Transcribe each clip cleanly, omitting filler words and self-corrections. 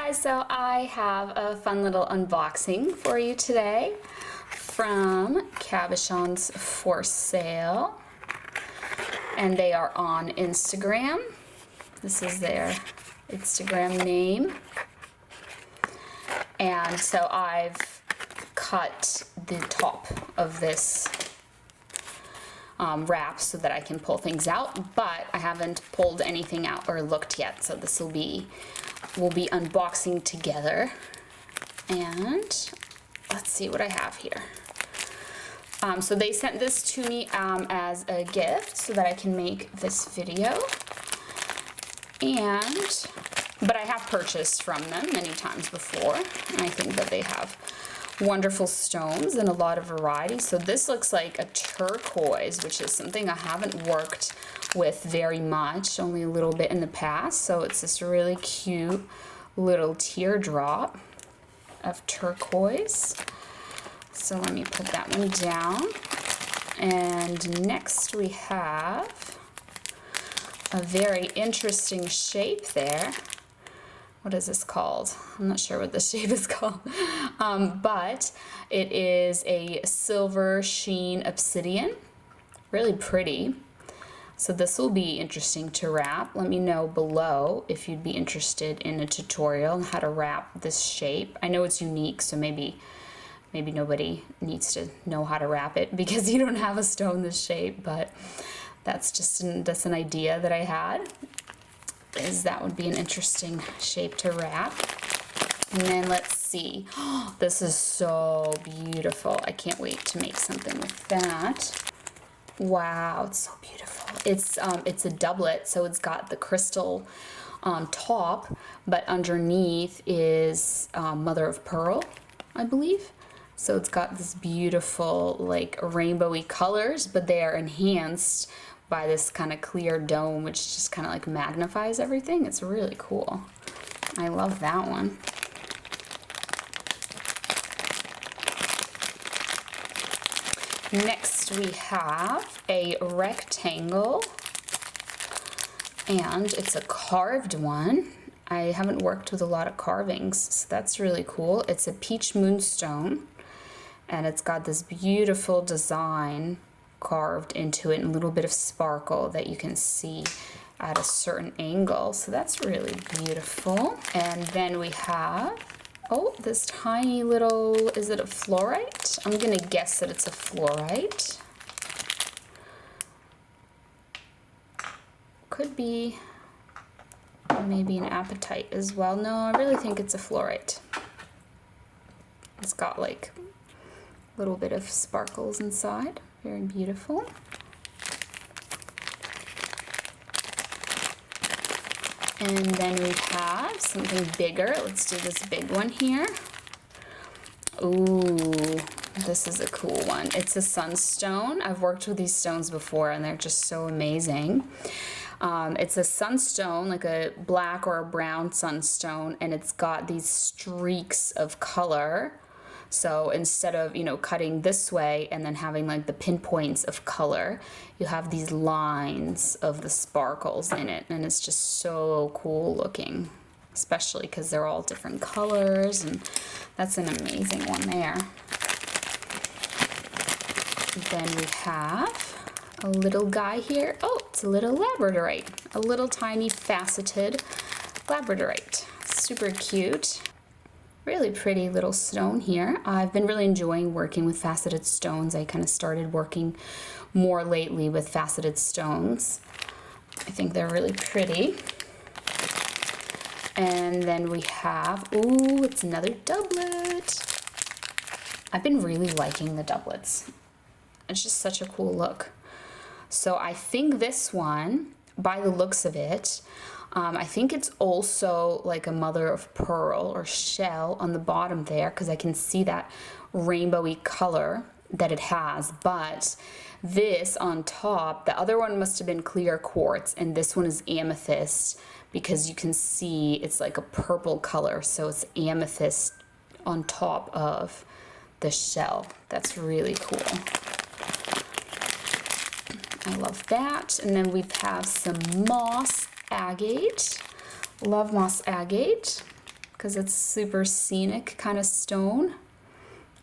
guys, so I have a fun little unboxing for you today from Cabochons4Sale, and they are on Instagram. This is their Instagram name, and so I've cut the top of this wrap so that I can pull things out, but I haven't pulled anything out or looked yet, so this will be we'll be unboxing together. And let's see what I have here. So they sent this to me as a gift so that I can make this video, but I have purchased from them many times before, and I think that they have wonderful stones and a lot of variety. So this looks like a turquoise, which is something I haven't worked with very much, only a little bit in the past. So it's this really cute little teardrop of turquoise. So let me put that one down. And next we have a very interesting shape there. What is this called? I'm not sure what the shape is called, but it is a silver sheen obsidian. Really pretty. So this will be interesting to wrap. Let me know below if you'd be interested in a tutorial on how to wrap this shape. I know it's unique, so maybe nobody needs to know how to wrap it because you don't have a stone this shape, but that's an idea that I had. That would be an interesting shape to wrap. And then let's see. Oh, this is so beautiful. I can't wait to make something with that. Wow, it's so beautiful. It's a doublet, so it's got the crystal on top, but underneath is mother of pearl, I believe. So it's got this beautiful like rainbowy colors, but they are enhanced by this kind of clear dome, which just kind of like magnifies everything. It's really cool. I love that one. Next we have a rectangle, and it's a carved one. I haven't worked with a lot of carvings, so that's really cool. It's a peach moonstone, and it's got this beautiful design carved into it and a little bit of sparkle that you can see at a certain angle. So that's really beautiful. And then we have, oh, this tiny little, is it a fluorite? I'm gonna guess that it's a fluorite. Could be maybe an apatite as well. No, I really think it's a fluorite. It's got like a little bit of sparkles inside. Very beautiful. And then we have something bigger. Let's do this big one here. Ooh, this is a cool one. It's a sunstone. I've worked with these stones before and they're just so amazing. It's a sunstone, like a black or a brown sunstone, and it's got these streaks of color. So instead of, cutting this way and then having like the pinpoints of color, you have these lines of the sparkles in it, and it's just so cool looking, especially because they're all different colors, and that's an amazing one there. Then we have a little guy here. Oh, it's a little labradorite, a little tiny faceted labradorite. Super cute. Really pretty little stone here. I've been really enjoying working with faceted stones. I kind of started working more lately with faceted stones. I think they're really pretty. And then we have, ooh, it's another doublet. I've been really liking the doublets. It's just such a cool look. So I think this one, by the looks of it, I think it's also like a mother of pearl or shell on the bottom there, because I can see that rainbowy color that it has. But this on top, the other one must have been clear quartz, and this one is amethyst, because you can see it's like a purple color. So it's amethyst on top of the shell. That's really cool. I love that. And then we have some moss agate. Love moss agate. because it's super scenic kind of stone.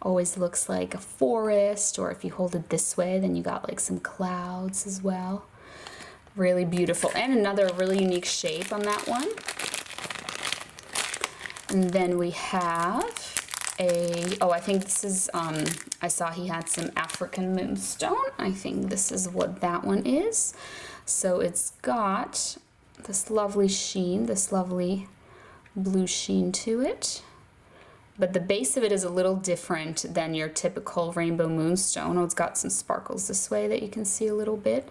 Always looks like a forest, or if you hold it this way, then you got like some clouds as well. Really beautiful, and another really unique shape on that one. And then we have oh, I think this is, I saw he had some African moonstone. I think this is what that one is. So it's got this lovely sheen, this lovely blue sheen to it. But the base of it is a little different than your typical rainbow moonstone. Oh, it's got some sparkles this way that you can see a little bit.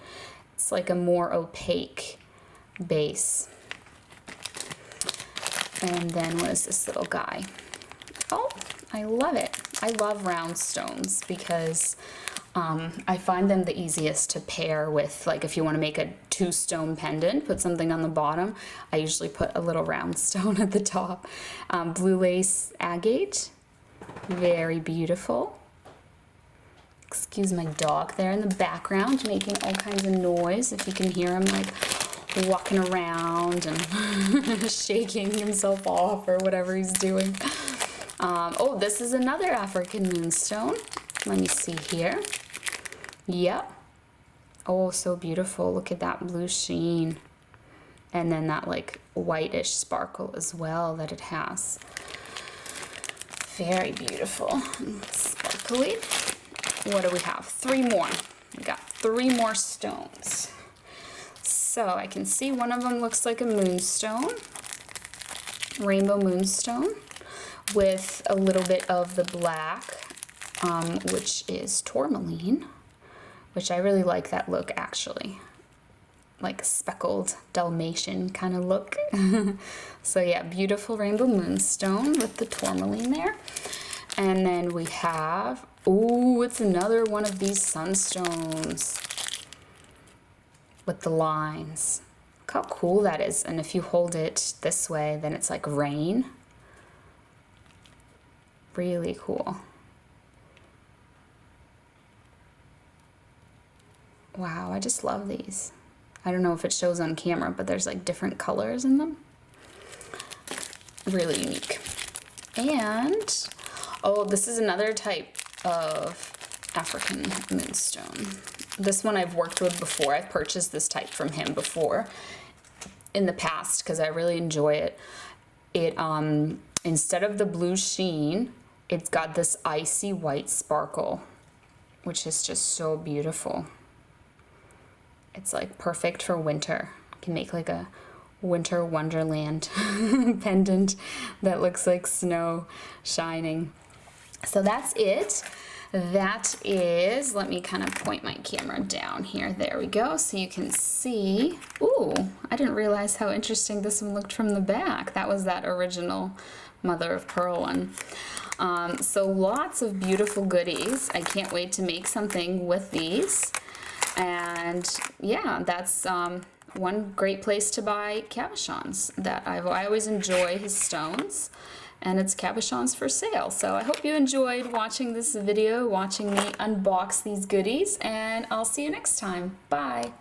It's like a more opaque base. And then what is this little guy? Oh, I love it. I love round stones because I find them the easiest to pair with, like if you want to make a 2-stone pendant, put something on the bottom, I usually put a little round stone at the top. Blue lace agate, very beautiful. Excuse my dog there in the background making all kinds of noise, if you can hear him like walking around and shaking himself off or whatever he's doing. Oh, this is another African moonstone. Let me see here. Yep. Oh, so beautiful. Look at that blue sheen. And then that like whitish sparkle as well that it has. Very beautiful. Sparkly. What do we have? 3 more. We got 3 more stones. So I can see one of them looks like a moonstone. Rainbow moonstone. With a little bit of the black, which is tourmaline, which I really like that look actually, like a speckled Dalmatian kind of look. So yeah, beautiful rainbow moonstone with the tourmaline there. And then we have, ooh, it's another one of these sunstones with the lines. Look how cool that is. And if you hold it this way, then it's like rain. Really cool. Wow, I just love these. I don't know if it shows on camera, but there's like different colors in them. Really unique. And, oh, this is another type of African moonstone. This one I've worked with before. I've purchased this type from him before in the past because I really enjoy it. It, instead of the blue sheen, it's got this icy white sparkle, which is just so beautiful. It's like perfect for winter. You can make like a winter wonderland pendant that looks like snow shining. So that's it. That is, let me kind of point my camera down here. There we go. So you can see, ooh, I didn't realize how interesting this one looked from the back. That was that original mother of pearl one. So lots of beautiful goodies. I can't wait to make something with these. And yeah, that's one great place to buy cabochons. That I always enjoy his stones, and it's Cabochons4Sale. So I hope you enjoyed watching this video, watching me unbox these goodies, and I'll see you next time. Bye.